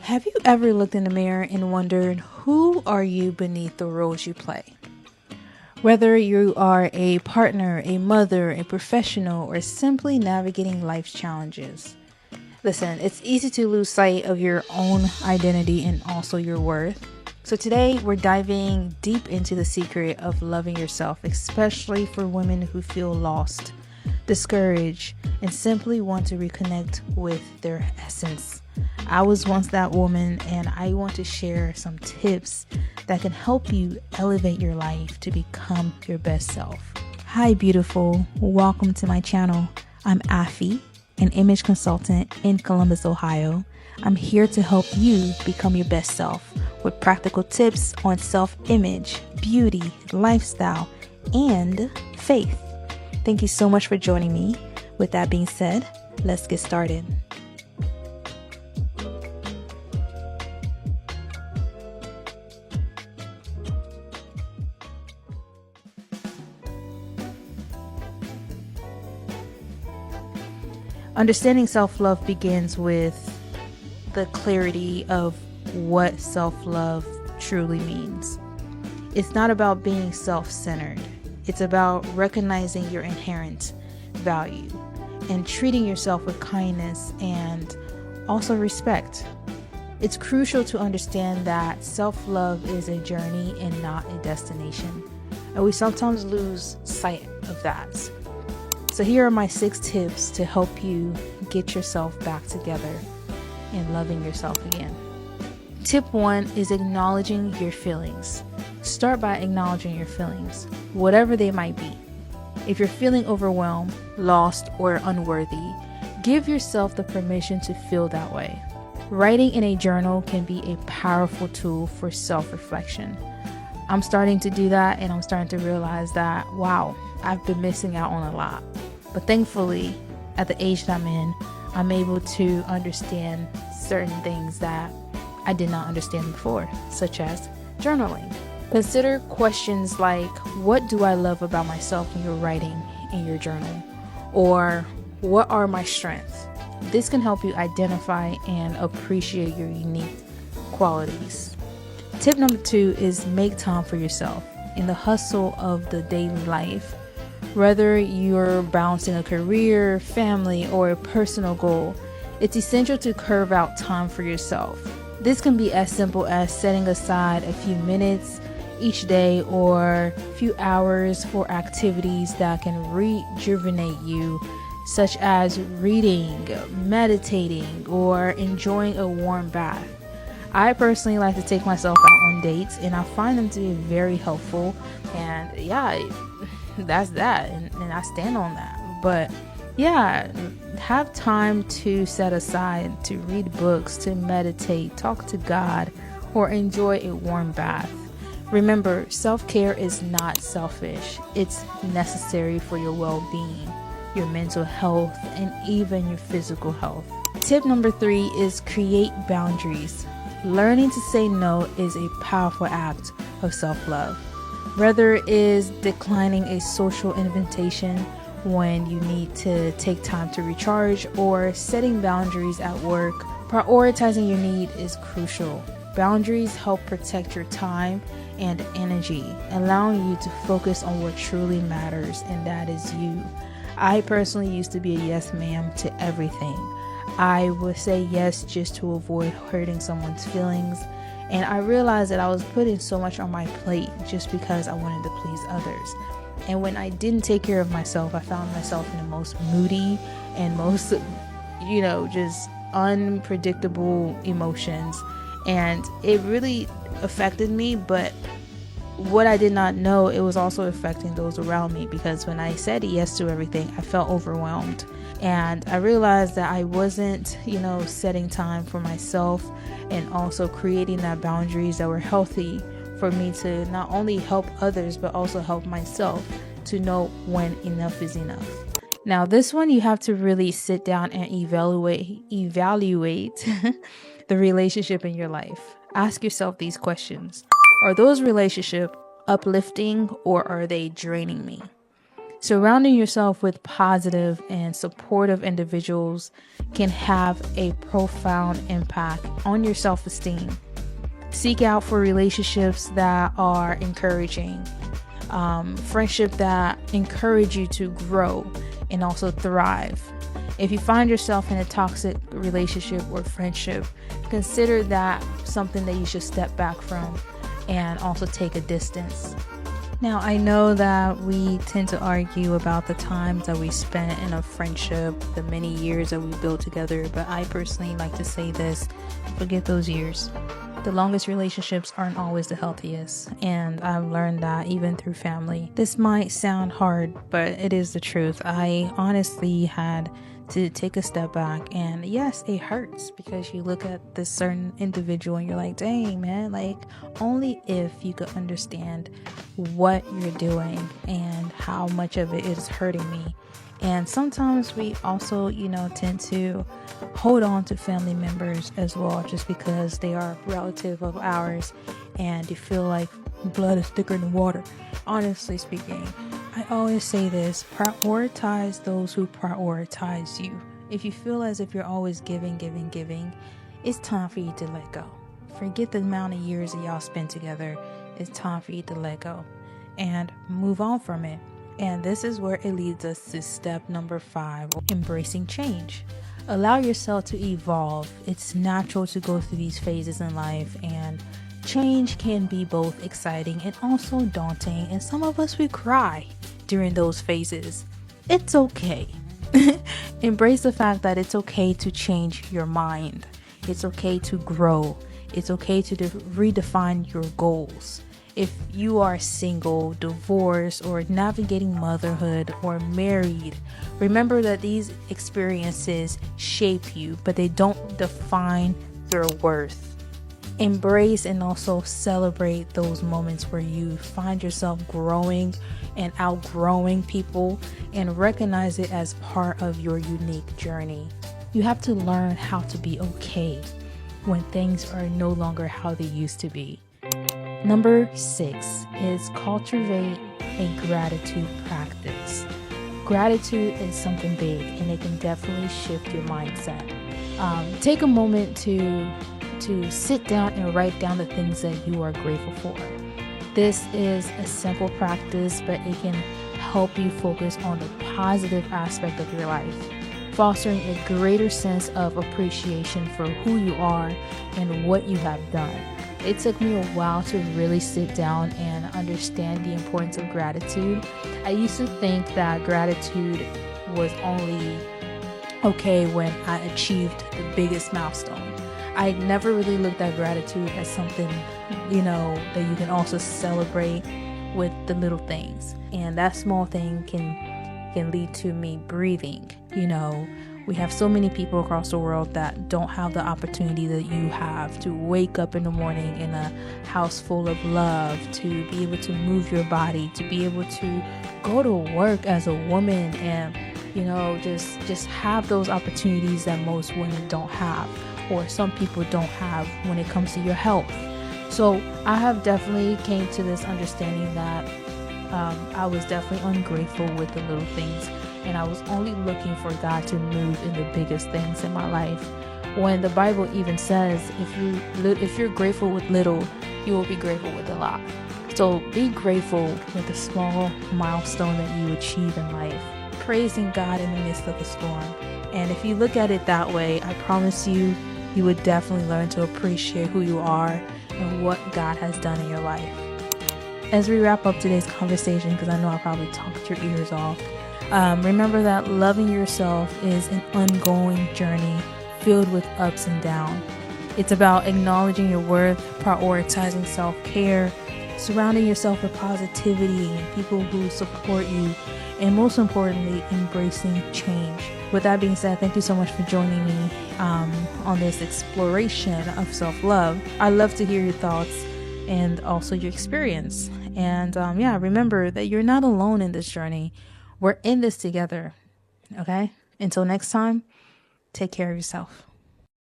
Have you ever looked in the mirror and wondered, who are you beneath the roles you play? Whether you are a partner, a mother, a professional, or simply navigating life's challenges. Listen, it's easy to lose sight of your own identity and also your worth. So today we're diving deep into the secret of loving yourself, especially for women who feel lost, discouraged, and simply want to reconnect with their essence. I was once that woman, and I want to share some tips that can help you elevate your life to become your best self. Hi, beautiful. Welcome to my channel. I'm Afi, an image consultant in Columbus, Ohio. I'm here to help you become your best self with practical tips on self-image, beauty, lifestyle, and faith. Thank you so much for joining me. With that being said, let's get started. Understanding self-love begins with the clarity of what self-love truly means. It's not about being self-centered. It's about recognizing your inherent value and treating yourself with kindness and also respect. It's crucial to understand that self-love is a journey and not a destination. And we sometimes lose sight of that. So here are my 6 tips to help you get yourself back together and loving yourself again. Tip 1 is acknowledging your feelings. Start by acknowledging your feelings, whatever they might be. If you're feeling overwhelmed, lost, or unworthy, give yourself the permission to feel that way. Writing in a journal can be a powerful tool for self-reflection. I'm starting to do that, and I'm starting to realize that, wow, I've been missing out on a lot. But thankfully, at the age that I'm in, I'm able to understand certain things that I did not understand before, such as journaling. Consider questions like, what do I love about myself when you're writing in your journal? Or what are my strengths? This can help you identify and appreciate your unique qualities. Tip number 2 is make time for yourself. In the hustle of the daily life, whether you're balancing a career, family, or a personal goal, it's essential to carve out time for yourself. This can be as simple as setting aside a few minutes each day or a few hours for activities that can rejuvenate you, such as reading, meditating, or enjoying a warm bath. I personally like to take myself out on dates, and I find them to be very helpful. And yeah, that's that, and I stand on that. But yeah, have time to set aside to read books, to meditate, talk to God, or enjoy a warm bath. Remember, self-care is not selfish. It's necessary for your well-being, your mental health, and even your physical health. Tip number 3 is create boundaries. Learning to say no is a powerful act of self-love. Whether it is declining a social invitation when you need to take time to recharge, or setting boundaries at work, prioritizing your need is crucial. Boundaries help protect your time and energy, allowing you to focus on what truly matters, and that is you. I personally used to be a yes ma'am to everything. I would say yes just to avoid hurting someone's feelings, and I realized that I was putting so much on my plate just because I wanted to please others. And when I didn't take care of myself, I found myself in the most moody and most, just unpredictable emotions. And it really affected me, but what I did not know, it was also affecting those around me, because when I said yes to everything, I felt overwhelmed. And I realized that I wasn't, setting time for myself and also creating that boundaries that were healthy for me to not only help others, but also help myself to know when enough is enough. Now, this one, you have to really sit down and evaluate the relationship in your life. Ask yourself these questions. Are those relationships uplifting, or are they draining me? Surrounding yourself with positive and supportive individuals can have a profound impact on your self-esteem. Seek out for relationships that are encouraging, friendship that encourage you to grow and also thrive. If you find yourself in a toxic relationship or friendship, consider that something that you should step back from and also take a distance. Now, I know that we tend to argue about the times that we spent in a friendship, the many years that we built together, but I personally like to say this: forget those years. The longest relationships aren't always the healthiest, and I've learned that even through family. This might sound hard, but it is the truth. I honestly had to take a step back, and yes, it hurts because you look at this certain individual and you're like, dang man, like only if you could understand what you're doing and how much of it is hurting me. And sometimes we also, tend to hold on to family members as well, just because they are relative of ours and you feel like blood is thicker than water. Honestly speaking, I always say this: prioritize those who prioritize you. If you feel as if you're always giving, it's time for you to let go. Forget the amount of years that y'all spend together. It's time for you to let go and move on from it. And this is where it leads us to step number 5, embracing change. Allow yourself to evolve. It's natural to go through these phases in life, and change can be both exciting and also daunting. And some of us, we cry during those phases. It's okay. Embrace the fact that it's okay to change your mind. It's okay to grow. It's okay to redefine your goals. If you are single, divorced, or navigating motherhood or married, remember that these experiences shape you, but they don't define your worth. Embrace and also celebrate those moments where you find yourself growing and outgrowing people, and recognize it as part of your unique journey. You have to learn how to be okay when things are no longer how they used to be. Number 6 is cultivate a gratitude practice. Gratitude is something big, and it can definitely shift your mindset. Take a moment to sit down and write down the things that you are grateful for. This is a simple practice, but it can help you focus on the positive aspect of your life, fostering a greater sense of appreciation for who you are and what you have done. It took me a while to really sit down and understand the importance of gratitude. I used to think that gratitude was only okay when I achieved the biggest milestone. I never really looked at gratitude as something, that you can also celebrate with the little things. And that small thing can lead to me breathing. We have so many people across the world that don't have the opportunity that you have to wake up in the morning in a house full of love, to be able to move your body, to be able to go to work as a woman and, just have those opportunities that most women don't have, or some people don't have when it comes to your health. So I have definitely came to this understanding that I was definitely ungrateful with the little things, and I was only looking for God to move in the biggest things in my life. When the Bible even says, if you're grateful with little, you will be grateful with a lot. So be grateful with the small milestone that you achieve in life, praising God in the midst of the storm. And if you look at it that way, I promise you, you would definitely learn to appreciate who you are and what God has done in your life. As we wrap up today's conversation, because I know I probably talked your ears off, remember that loving yourself is an ongoing journey filled with ups and downs. It's about acknowledging your worth, prioritizing self-care, surrounding yourself with positivity and people who support you, and most importantly, embracing change. With that being said, thank you so much for joining me on this exploration of self-love. I'd love to hear your thoughts and also your experience. And remember that you're not alone in this journey. We're in this together. Okay? Until next time, take care of yourself.